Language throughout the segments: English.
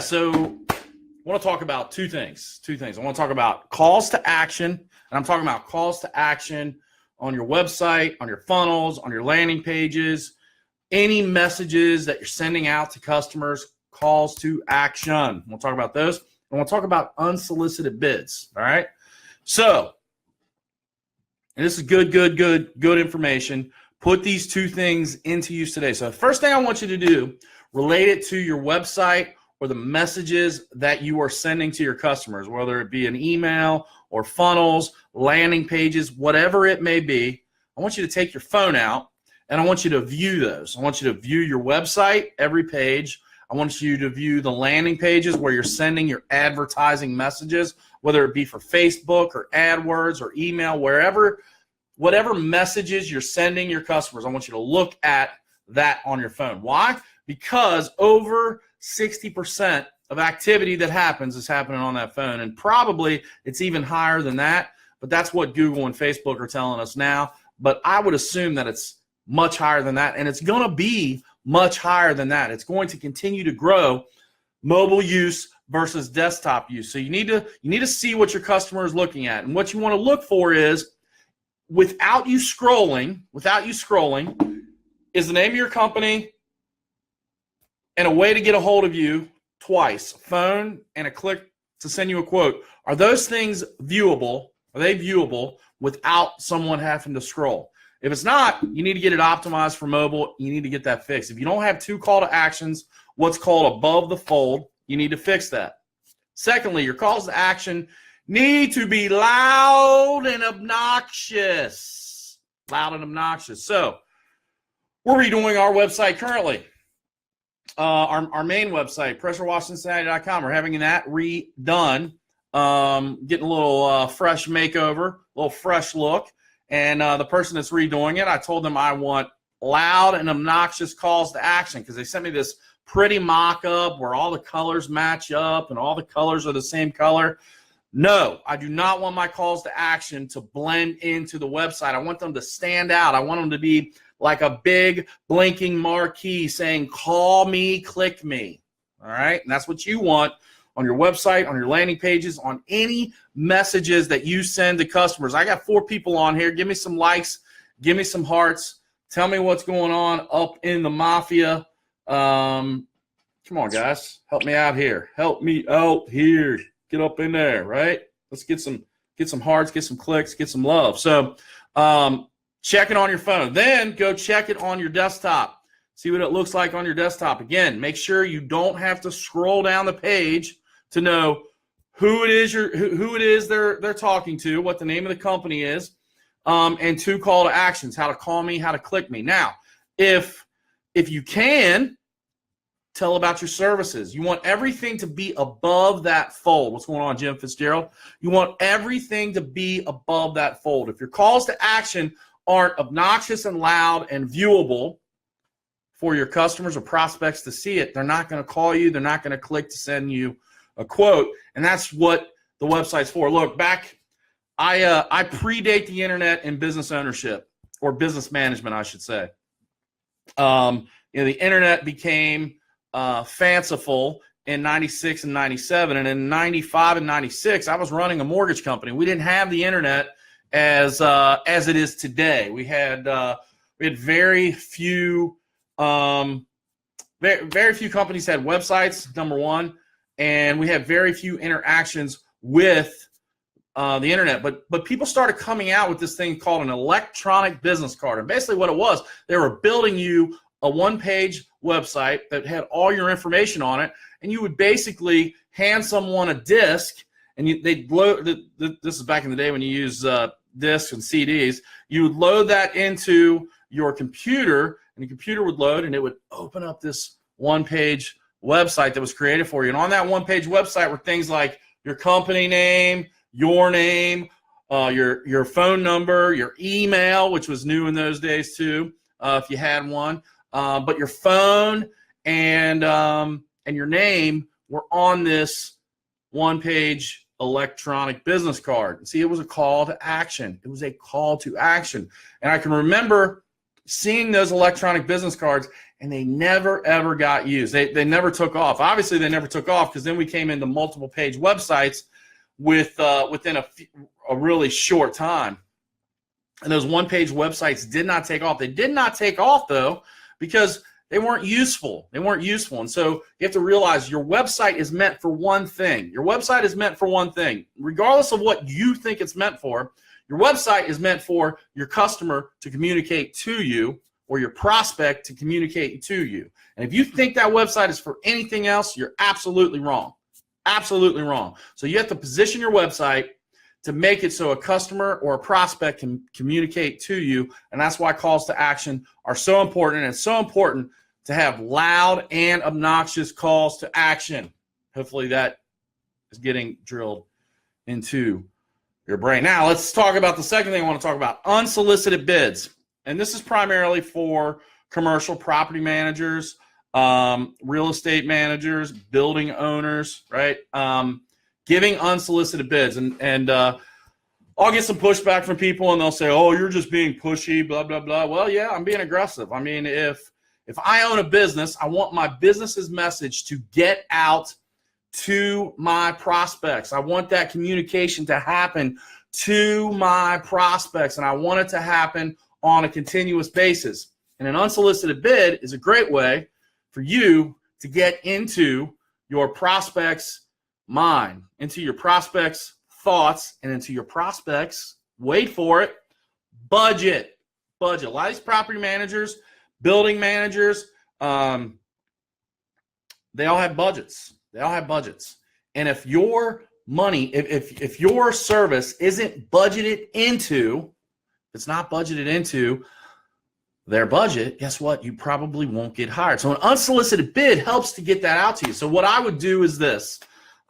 So I want to talk about two things. I want to talk about calls to action, and I'm talking about calls to action on your website, on your funnels, on your landing pages, any messages that you're sending out to customers, calls to action. We'll talk about those, and we'll talk about unsolicited bids, all right? So, and this is good information. Put these two things into use today. So the first thing I want you to do, relate it to your website or the messages that you are sending to your customers, whether it be an email or funnels, landing pages, whatever it may be. I want you to take your phone out and I want you to view those. I want you to view your website, every page. I want you to view the landing pages where you're sending your advertising messages, whether it be for Facebook or AdWords or email, whatever messages you're sending your customers. I want you to look at that on your phone. Why? Because over 60% of activity that happens is happening on that phone, and probably it's even higher than that, but that's what Google and Facebook are telling us now. But I would assume that it's much higher than that, and it's going to be much higher than that. It's going to continue to grow, mobile use versus desktop use. So you need to see what your customer is looking at, and what you want to look for is, without you scrolling, is the name of your company and a way to get a hold of you twice, phone and a click to send you a quote. Are those things viewable? Are they viewable without someone having to scroll? If it's not, you need to get it optimized for mobile. You need to get that fixed. If you don't have two call to actions, what's called above the fold, you need to fix that. Secondly, your calls to action need to be loud and obnoxious. So we're redoing our website currently. Our main website, pressurewashcincinnati.com. We're having that redone, getting a little fresh makeover, a little fresh look. And the person that's redoing it, I told them I want loud and obnoxious calls to action, because they sent me this pretty mock-up where all the colors match up and all the colors are the same color. No, I do not want my calls to action to blend into the website. I want them to stand out. I want them to be like a big blinking marquee saying, call me, click me. All right? And that's what you want on your website, on your landing pages, on any messages that you send to customers. I got 4 people on here. Give me some likes. Give me some hearts. Tell me what's going on up in the mafia. Come on, guys. Help me out here. Help me out here. Get up in there, right? Let's get some hearts, get some clicks, get some love. So check it on your phone. Then go check it on your desktop. See what it looks like on your desktop. Again, make sure you don't have to scroll down the page to know who it is they're talking to, what the name of the company is, and 2 call to actions, how to call me, how to click me. Now, if you can, tell about your services. You want everything to be above that fold. What's going on, Jim Fitzgerald? You want everything to be above that fold. If your calls to action aren't obnoxious and loud and viewable for your customers or prospects to see it, they're not going to call you. They're not going to click to send you a quote. And that's what the website's for. Look, I predate the internet in business ownership, or business management, I should say. The internet became fanciful in 96 and 97, and in 95 and 96 I was running a mortgage company. We didn't have the internet as it is today. We had very few companies had websites, number one, and we had very few interactions with the internet. But people started coming out with this thing called an electronic business card, and basically what it was, they were building you a one-page website that had all your information on it, and you would basically hand someone a disc, and they'd load. This is back in the day when you used discs and CDs. You would load that into your computer, and the computer would load, and it would open up this one-page website that was created for you. And on that one-page website were things like your company name, your name, your phone number, your email, which was new in those days too, if you had one. But your phone and your name were on this one-page electronic business card. See, it was a call to action. It was a call to action. And I can remember seeing those electronic business cards, and they never, ever got used. They never took off. Obviously, they never took off because then we came into multiple page websites within a really short time. And those one-page websites did not take off. They did not take off, though, because they weren't useful. They weren't useful. And so you have to realize your website is meant for one thing. Your website is meant for one thing. Regardless of what you think it's meant for, your website is meant for your customer to communicate to you or your prospect to communicate to you. And if you think that website is for anything else, you're absolutely wrong. Absolutely wrong. So you have to position your website to make it so a customer or a prospect can communicate to you. And that's why calls to action are so important. And it's so important to have loud and obnoxious calls to action. Hopefully that is getting drilled into your brain. Now let's talk about the second thing I want to talk about, unsolicited bids. And this is primarily for commercial property managers, real estate managers, building owners, right? Giving unsolicited bids. And I'll get some pushback from people and they'll say, oh, you're just being pushy, blah, blah, blah. Well, yeah, I'm being aggressive. I mean, if I own a business, I want my business's message to get out to my prospects. I want that communication to happen to my prospects, and I want it to happen on a continuous basis. And an unsolicited bid is a great way for you to get into your prospects' mind, into your prospects' thoughts, and into your prospects', wait for it, budget. A lot of these property managers, building managers, they all have budgets. And if your money, if your service isn't budgeted into, if it's not budgeted into their budget, guess what? You probably won't get hired. So an unsolicited bid helps to get that out to you. So what I would do is this.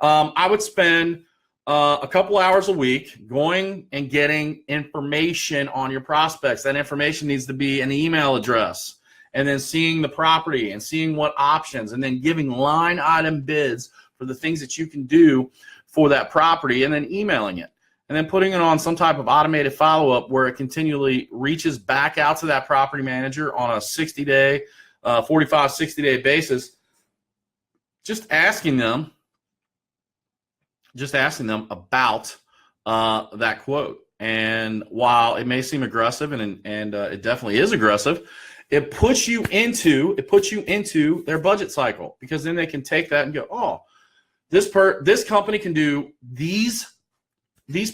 I would spend a couple hours a week going and getting information on your prospects. That information needs to be an email address, and then seeing the property and seeing what options, and then giving line item bids for the things that you can do for that property, and then emailing it, and then putting it on some type of automated follow-up where it continually reaches back out to that property manager on a 60-day, 45, 60-day basis, just asking them about that quote. And while it may seem aggressive, and it definitely is aggressive, it puts you into their budget cycle, because then they can take that and go, oh, this company can do these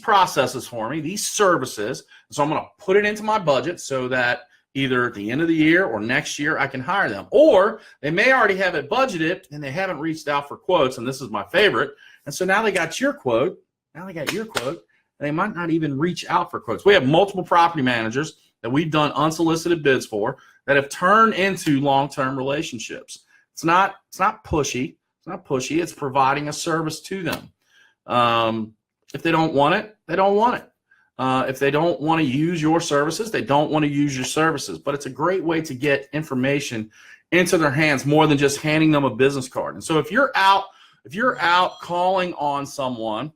processes for me, these services, so I'm going to put it into my budget so that either at the end of the year or next year I can hire them. Or they may already have it budgeted and they haven't reached out for quotes, and this is my favorite. And so now they got your quote. And they might not even reach out for quotes. We have multiple property managers that we've done unsolicited bids for that have turned into long-term relationships. It's not pushy. It's providing a service to them. If they don't want it, they don't want it. If they don't want to use your services, they don't want to use your services. But it's a great way to get information into their hands more than just handing them a business card. And so if you're out calling on someone,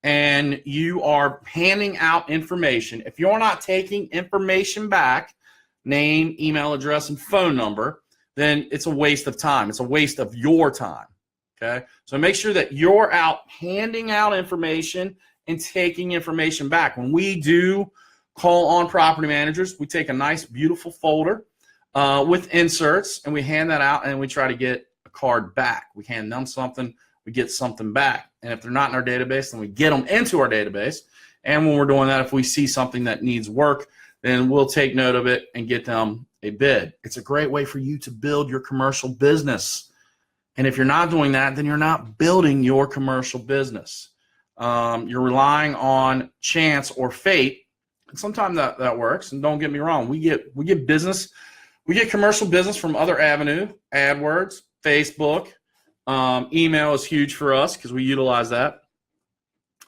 and you are handing out information, if you're not taking information back, name, email address, and phone number, then it's a waste of time. It's a waste of your time. Okay? So make sure that you're out handing out information and taking information back. When we do call on property managers, we take a nice, beautiful folder with inserts, and we hand that out, and we try to get a card back. We hand them something, we get something back. And if they're not in our database, then we get them into our database. And when we're doing that, if we see something that needs work, then we'll take note of it and get them a bid. It's a great way for you to build your commercial business. And if you're not doing that, then you're not building your commercial business. You're relying on chance or fate. And sometimes that works. And don't get me wrong, we get commercial business from other avenues, AdWords, Facebook. Email is huge for us because we utilize that.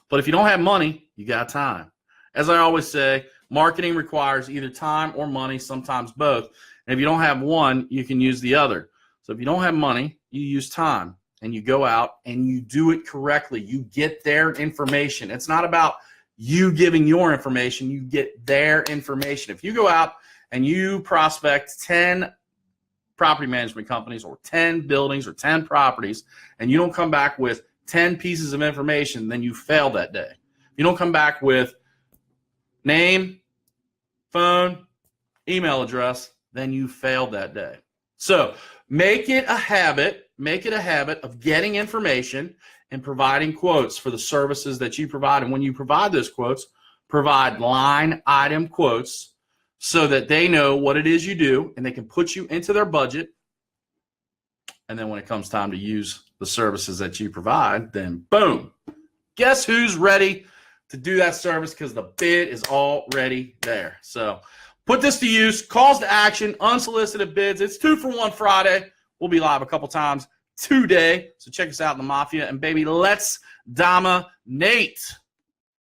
But if you don't have money, you got time. As I always say, marketing requires either time or money, sometimes both. And if you don't have one, you can use the other. So if you don't have money, you use time, and you go out and you do it correctly. You get their information. It's not about you giving your information, you get their information. If you go out and you prospect 10 property management companies or 10 buildings or 10 properties, and you don't come back with 10 pieces of information, then you failed that day. If you don't come back with name, phone, email address, then you failed that day. So make it a habit of getting information and providing quotes for the services that you provide. And when you provide those quotes, provide line item quotes so that they know what it is you do and they can put you into their budget. And then when it comes time to use the services that you provide, then boom, guess who's ready to do that service, because the bid is already there. So put this to use. Calls to action, unsolicited bids. It's 2-for-1 Friday. We'll be live a couple times today. So check us out in the Mafia. And baby, let's dominate.